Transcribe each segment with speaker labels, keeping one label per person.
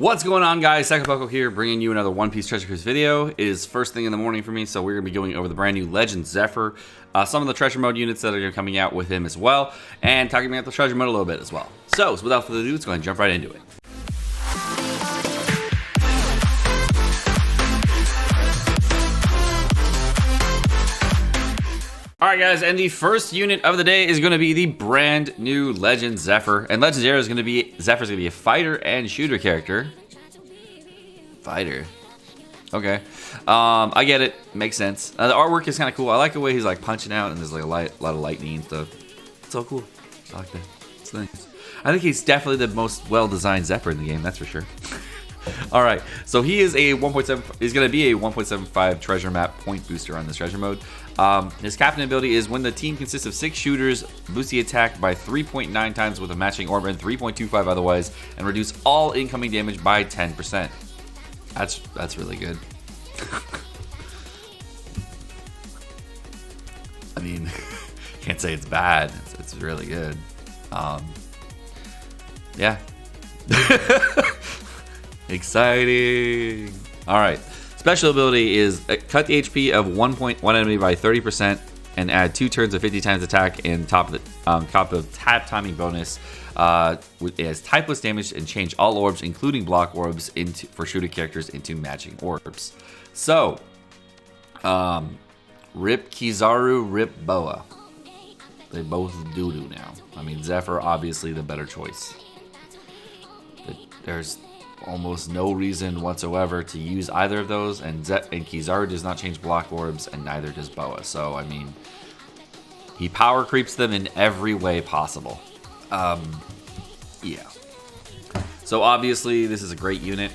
Speaker 1: What's going on, guys? Sekapoko here, bringing you another One Piece Treasure Cruise video. It is first thing in the morning for me, so we're going to be going over the brand new Legend Zephyr, some of the treasure mode units that are coming out with him as well, and talking about the treasure mode a little bit as well. So without further ado, let's go ahead and jump right into it. Alright guys, and the first unit of the day is going to be the brand new Legend Zephyr. And Legend Zephyr is going to be a fighter and shooter character. Fighter. Okay. I get it. Makes sense. The artwork is kind of cool. I like the way he's like punching out and there's like a lot of lightning and stuff. It's all cool. I like that. It's nice. I think he's definitely the most well-designed Zephyr in the game, that's for sure. Alright, so he is a 1.7. He's going to be a 1.75 treasure map point booster on this treasure mode. His captain ability is when the team consists of 6 shooters, boost the attack by 3.9 times with a matching orb and 3.25 otherwise, and reduce all incoming damage by 10%. That's really good. I mean, can't say it's bad. It's really good. Yeah. Exciting. All right. Special ability is cut the HP of one enemy by 30% and add 2 turns of 50 times attack and top of tap timing bonus. It has typeless damage and change all orbs, including block orbs, for shooter characters into matching orbs. So, Rip Kizaru, Rip Boa. They both doo-doo now. I mean, Zephyr, obviously the better choice. There's almost no reason whatsoever to use either of those, and Kizaru does not change block orbs, and neither does Boa. So, I mean, he power creeps them in every way possible. Yeah. So, obviously, this is a great unit.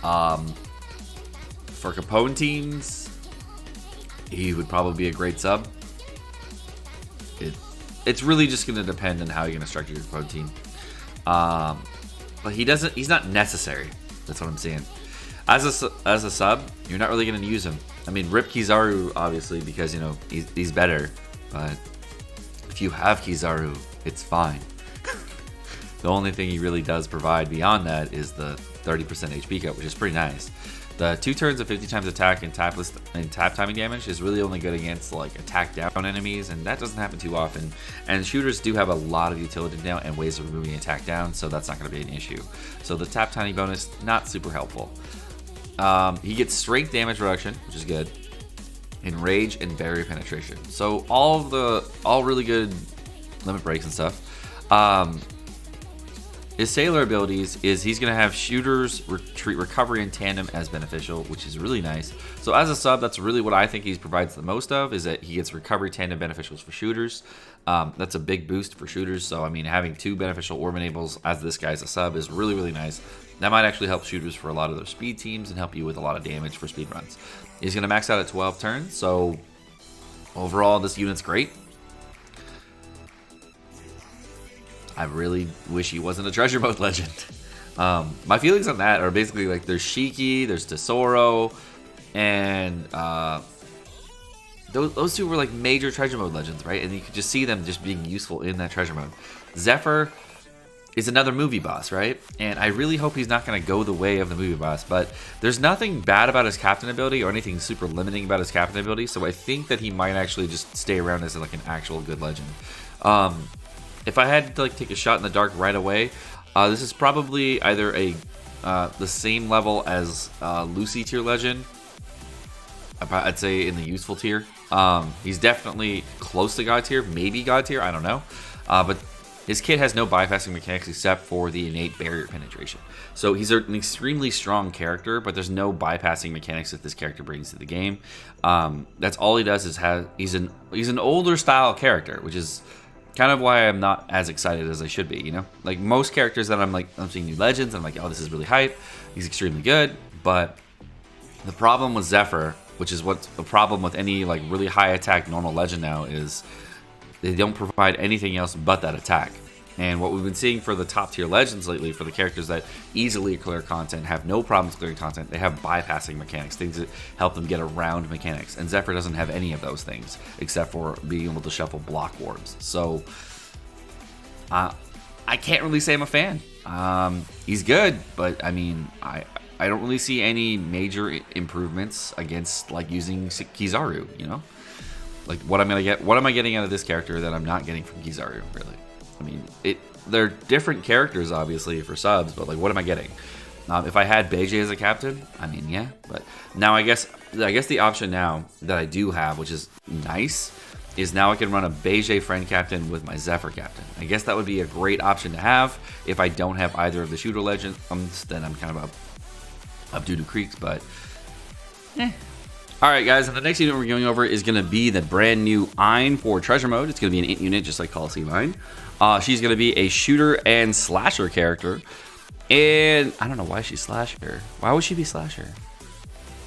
Speaker 1: For Capone teams, he would probably be a great sub. It's really just going to depend on how you're going to structure your Capone team. But he's not necessary. That's what I'm saying. As a sub, you're not really going to use him. I mean, Rip Kizaru, obviously, because, you know, he's better. But if you have Kizaru, it's fine. The only thing he really does provide beyond that is the 30% HP cut, which is pretty nice. The 2 turns of 50 times attack and tap timing damage is really only good against like attack down enemies, and that doesn't happen too often. And shooters do have a lot of utility now and ways of removing attack down, so that's not going to be an issue. So the tap timing bonus, not super helpful. He gets strength damage reduction, which is good, and rage and barrier penetration. So all really good limit breaks and stuff. His sailor abilities is he's going to have shooters treat recovery and tandem as beneficial, which is really nice. So as a sub, that's really what I think he provides the most of, is that he gets recovery tandem beneficials for shooters. That's a big boost for shooters. So, I mean, having 2 beneficial orb enables as this guy's a sub is really, really nice. That might actually help shooters for a lot of their speed teams and help you with a lot of damage for speed runs. He's going to max out at 12 turns. So overall, this unit's great. I really wish he wasn't a treasure mode legend. My feelings on that are basically like there's Shiki, there's Tesoro, and those 2 were like major treasure mode legends, right? And you could just see them just being useful in that treasure mode. Zephyr is another movie boss, right? And I really hope he's not going to go the way of the movie boss, but there's nothing bad about his captain ability or anything super limiting about his captain ability, so I think that he might actually just stay around as like an actual good legend. If I had to like take a shot in the dark right away, this is probably either the same level as Lucy tier legend. I'd say in the useful tier. He's definitely close to God tier, maybe God tier, I don't know. But his kit has no bypassing mechanics except for the innate barrier penetration. So he's an extremely strong character, but there's no bypassing mechanics that this character brings to the game. That's all he does is he's an older style character, which is kind of why I'm not as excited as I should be, you know? Like most characters that I'm seeing new legends, and I'm like, oh, this is really hype. He's extremely good, but the problem with Zephyr, which is what's the problem with any like really high attack normal legend now, is they don't provide anything else but that attack. And what we've been seeing for the top tier legends lately, for the characters that easily clear content, have no problems clearing content, they have bypassing mechanics, things that help them get around mechanics. And Zephyr doesn't have any of those things, except for being able to shuffle block orbs. So, I I can't really say I'm a fan. He's good, but I mean, I don't really see any major improvements against like using Kizaru, you know? Like what am I getting out of this character that I'm not getting from Kizaru, really? I mean, they're different characters obviously for subs, but like what am I getting? If I had Beijing as a captain, I mean, yeah, but now I guess the option now that I do have, which is nice, is now I can run a Beijing friend captain with my Zephyr captain. I guess that would be a great option to have if I don't have either of the shooter legends. Then I'm kind of up doo-doo creeks, but Alright guys, and the next unit we're going over is going to be the brand new Ain for treasure mode. It's going to be an int unit just like Coliseum Ain. She's going to be a shooter and slasher character. And I don't know why she's slasher. Why would she be slasher?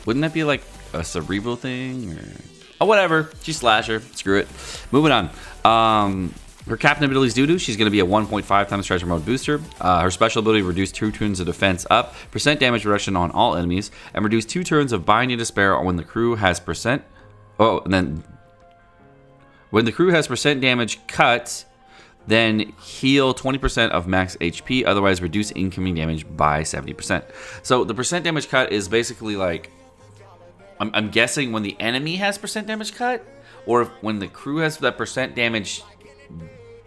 Speaker 1: Wouldn't that be like a cerebral thing? Or oh, whatever. She's slasher. Screw it. Moving on. Her captain ability is doo-doo. She's going to be a 1.5 times treasure mode booster. Her special ability reduce 2 turns of defense up, percent damage reduction on all enemies, and reduce 2 turns of binding despair when the crew has percent. Oh, and then when the crew has percent damage cut, then heal 20% of max HP, otherwise reduce incoming damage by 70%. So the percent damage cut is basically like, I'm guessing when the enemy has percent damage cut, or when the crew has that percent damage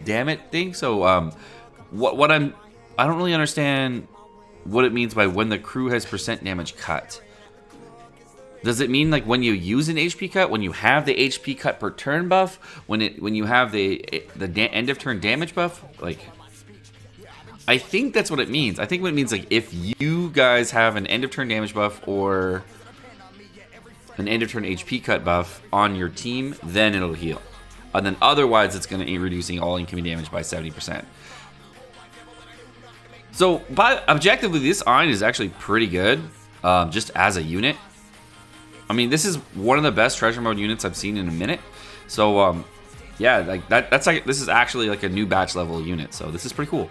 Speaker 1: thing. So I don't really understand what it means by when the crew has percent damage cut. Does it mean like when you use an HP cut, when you have the HP cut per turn buff, when you have the end of turn damage buff? Like, I think that's what it means. I think what it means, like, if you guys have an end of turn damage buff or an end of turn HP cut buff on your team, then it'll heal. And then otherwise, it's going to be reducing all incoming damage by 70%. So, objectively, this Ain is actually pretty good, just as a unit. I mean, this is one of the best treasure mode units I've seen in a minute. So, yeah, like that's like this is actually like a new batch level unit. So this is pretty cool.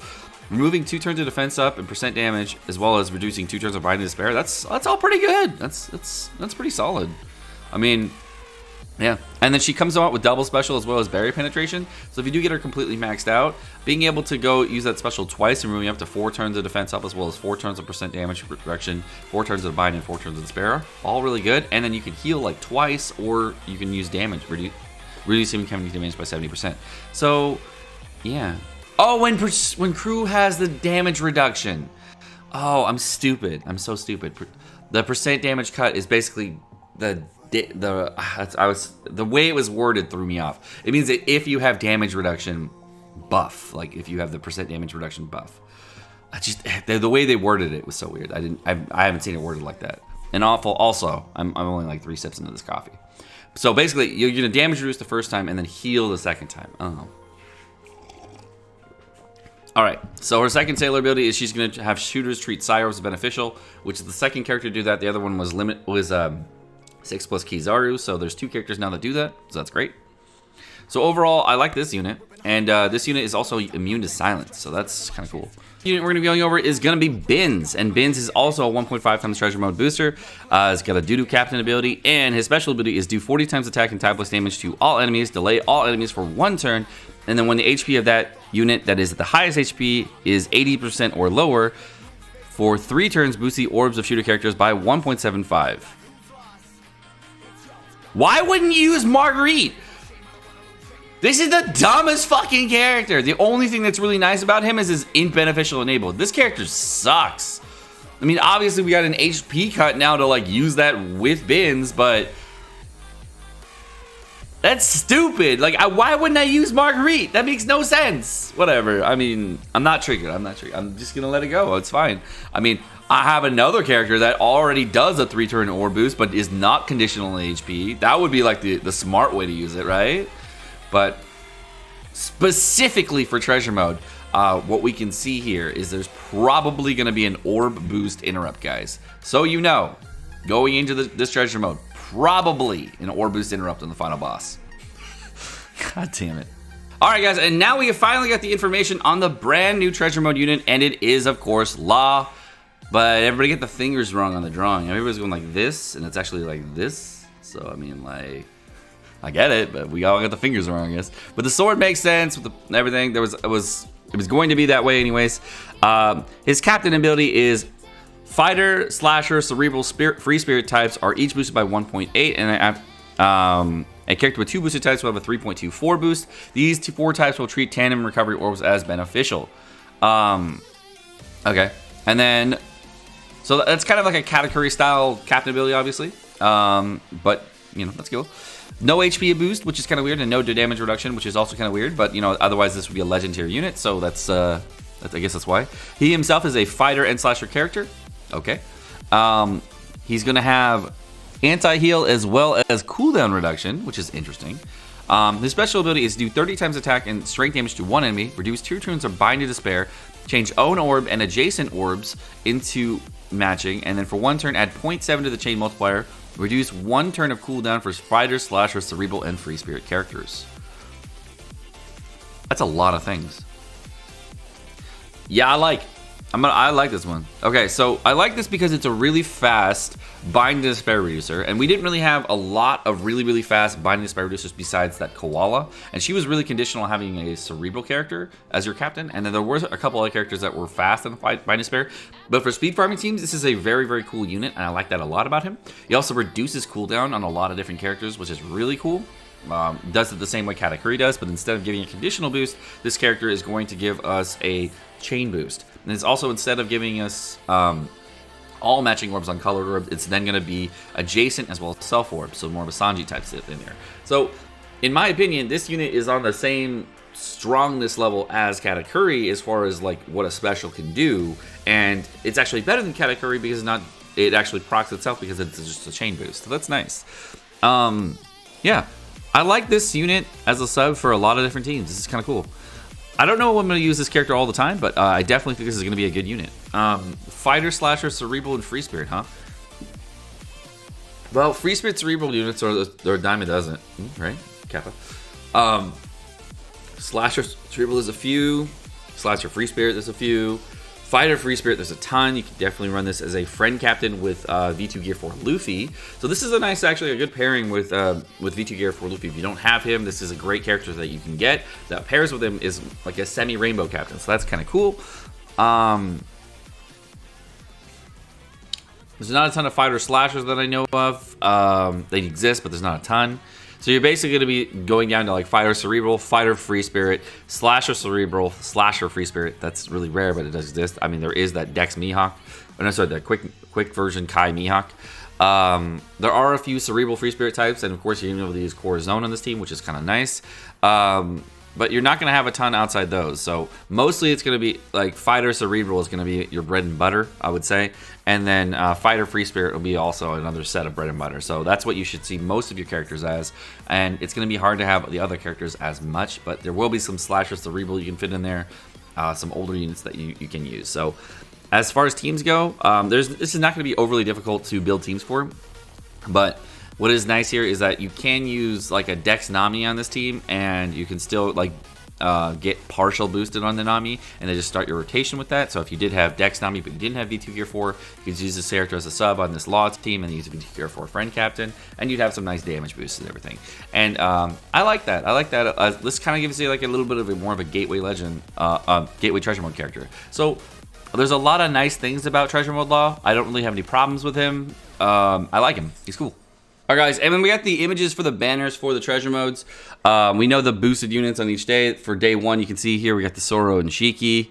Speaker 1: Removing 2 turns of defense up and percent damage, as well as reducing 2 turns of binding despair. That's all pretty good. That's pretty solid. I mean, yeah. And then she comes out with double special as well as barrier penetration. So if you do get her completely maxed out, being able to go use that special twice and removing up to 4 turns of defense up, as well as 4 turns of percent damage reduction, 4 turns of bind, and 4 turns of despair, all really good. And then you can heal like twice, or you can use damage, reduce incoming damage by 70%. So yeah. Oh, when crew has the damage reduction. Oh, I'm stupid. I'm so stupid. The percent damage cut is basically the way it was worded threw me off. It means that if you have damage reduction buff, like if you have the percent damage reduction buff, the way they worded it was so weird. I haven't seen it worded like that. And also, I'm only like 3 sips into this coffee. So basically, you're gonna damage reduce the first time and then heal the second time. Oh. All right, so her second sailor ability is she's going to have shooters treat Syros as beneficial, which is the second character to do that. The other one was 6 plus Kizaru, so there's 2 characters now that do that, so that's great. So overall, I like this unit, and this unit is also immune to silence, so that's kind of cool. The unit we're going to be going over is going to be Binz, and Binz is also a 1.5 times treasure mode booster. He's got a doo-doo captain ability, and his special ability is do 40 times attack and type plus damage to all enemies, delay all enemies for 1 turn, and then when the HP of that unit that is at the highest HP is 80% or lower, for 3 turns boost the orbs of shooter characters by 1.75. Why wouldn't you use Marguerite? This is the dumbest fucking character. The only thing that's really nice about him is his int beneficial enabled. This character sucks. I mean, obviously we got an HP cut now to like use that with Binz, but that's stupid. Like, why wouldn't I use Marguerite? That makes no sense. Whatever. I mean, I'm not triggered. I'm just gonna let it go. It's fine. I mean, I have another character that already does a 3-turn orb boost, but is not conditional on HP. That would be like the smart way to use it, right? But specifically for treasure mode, what we can see here is there's probably going to be an orb boost interrupt, guys. So you know, going into this treasure mode, probably an orb boost interrupt on the final boss. God damn it. Alright guys, and now we have finally got the information on the brand new treasure mode unit, and it is of course Law. But everybody get the fingers wrong on the drawing. Everybody's going like this, and it's actually like this. So I mean, like, I get it, but we all got the fingers wrong, I guess. But the sword makes sense with everything. It was It was going to be that way anyways. His captain ability is Fighter, Slasher, Cerebral, Spirit, Free Spirit types are each boosted by 1.8, and a character with 2 boosted types will have a 3.24 boost. These 4 types will treat tandem recovery orbs as beneficial. Okay, and then so that's kind of like a Katakuri style captain ability, obviously. But you know, that's cool. No HP boost, which is kind of weird, and no damage reduction, which is also kind of weird. But you know, otherwise this would be a legendary unit, so that's I guess that's why. He himself is a fighter and slasher character. Okay, he's gonna have anti-heal as well as cooldown reduction, which is interesting. His special ability is do 30 times attack and strength damage to one enemy, reduce 2 turns of Bind to Despair, change own orb and adjacent orbs into matching, and then for 1 turn add 0.7 to the chain multiplier, reduce 1 turn of cooldown for fighter, slasher, cerebral, and free spirit characters. That's a lot of things. Yeah, I like this one. Okay, so I like this because it's a really fast Bind to Despair reducer, and we didn't really have a lot of really fast Bind to Despair reducers besides that Koala, and she was really conditional on having a cerebral character as your captain, and then there were a couple other characters that were fast in Bind to Despair. But for speed farming teams, this is a very cool unit, and I like that a lot about him. He also reduces cooldown on a lot of different characters, which is really cool. Does it the same way Katakuri does, but instead of giving a conditional boost, this character is going to give us a chain boost. And it's also, instead of giving us all matching orbs on colored orbs, it's then going to be adjacent as well as self orbs, so more of a Sanji type sit in there. So, in my opinion, this unit is on the same strongness level as Katakuri as far as like what a special can do, and it's actually better than Katakuri because it actually procs itself because it's just a chain boost. So that's nice. Yeah, I like this unit as a sub for a lot of different teams. This is kind of cool. I don't know if I'm going to use this character all the time, but I definitely think this is going to be a good unit. Fighter, Slasher, Cerebral, and Free Spirit, huh? Well, Free Spirit, Cerebral units are a dime a dozen, right? Kappa. Slasher, Cerebral, there's a few. Slasher, Free Spirit, there's a few. Fighter, Free Spirit, there's a ton. You can definitely run this as a friend captain with V2 Gear 4 Luffy. So this is actually a good pairing with V2 Gear 4 Luffy. If you don't have him, this is a great character that you can get. That pairs with him is like a semi-rainbow captain, so that's kind of cool. There's not a ton of fighter slashers that I know of. They exist, but there's not a ton. So you're basically going to be going down to like Fighter Cerebral, Fighter Free Spirit, Slasher Cerebral, Slasher Free Spirit. That's really rare, but it does exist. I mean, there is that Dex Mihawk. Oh, no, sorry, the quick version Kai Mihawk. There are a few Cerebral Free Spirit types, and of course you're going to be able to use Core Zone on this team, which is kind of nice. But you're not going to have a ton outside those. So mostly it's going to be like Fighter Cerebral is going to be your bread and butter, I would say. And then Fighter Free Spirit will be also another set of bread and butter. So that's what you should see most of your characters as. And it's going to be hard to have the other characters as much, but there will be some Slasher Cerebral you can fit in there, some older units that you can use. So as far as teams go, this is not going to be overly difficult to build teams for. But what is nice here is that you can use like a Dex Nami on this team, and you can still like get partial boosted on the Nami, and then just start your rotation with that. So if you did have Dex Nami but you didn't have V2 Gear 4, you could use this character as a sub on this Law team and use V2 Gear 4 friend captain, and you'd have some nice damage boosts and everything. And I like that. This kind of gives you like a little bit of more of a gateway legend, gateway treasure mode character. So there's a lot of nice things about treasure mode Law. I don't really have any problems with him. I like him. He's cool. Alright guys, and then we got the images for the banners for the treasure modes. We know the boosted units on each day. For day 1, you can see here we got the Zoro and Shiki.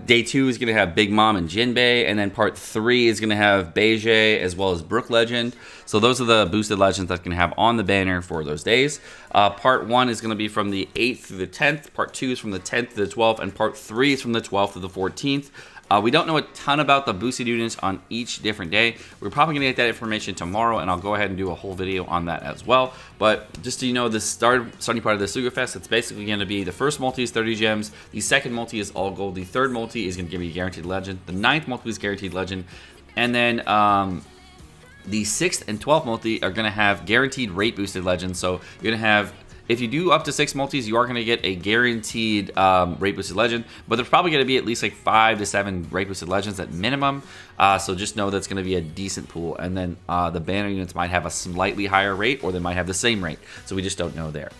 Speaker 1: Day 2 is going to have Big Mom and Jinbei, and then part 3 is going to have Beige as well as Brook Legend. So those are the boosted legends that can have on the banner for those days. Part 1 is going to be from the 8th through the 10th. Part 2 is from the 10th to the 12th, and part 3 is from the 12th to the 14th. We don't know a ton about the boosted units on each different day. We're probably going to get that information tomorrow, and I'll go ahead and do a whole video on that as well. But just so you know, the starting part of the Sugo Fest, it's basically going to be the first multi is 30 gems, the second multi is all gold, the third multi is going to give you a guaranteed legend, the 9th multi is guaranteed legend, and then the 6th and 12th multi are going to have guaranteed rate boosted legends. So you're going to have, if you do up to 6 multis, you are going to get a guaranteed rate boosted legend, but there's probably going to be at least like 5 to 7 rate boosted legends at minimum. So just know that's going to be a decent pool. And then the banner units might have a slightly higher rate, or they might have the same rate. So we just don't know there.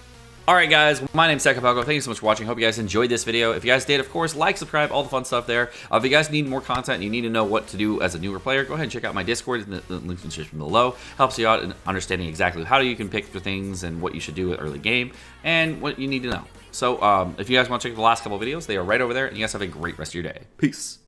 Speaker 1: Alright guys, my name's Sekapoko. Thank you so much for watching. Hope you guys enjoyed this video. If you guys did, of course, like, subscribe, all the fun stuff there. If you guys need more content and you need to know what to do as a newer player, go ahead and check out my Discord in the link in the description below. Helps you out in understanding exactly how you can pick for things and what you should do at early game and what you need to know. So if you guys want to check the last couple videos, they are right over there, and you guys have a great rest of your day. Peace.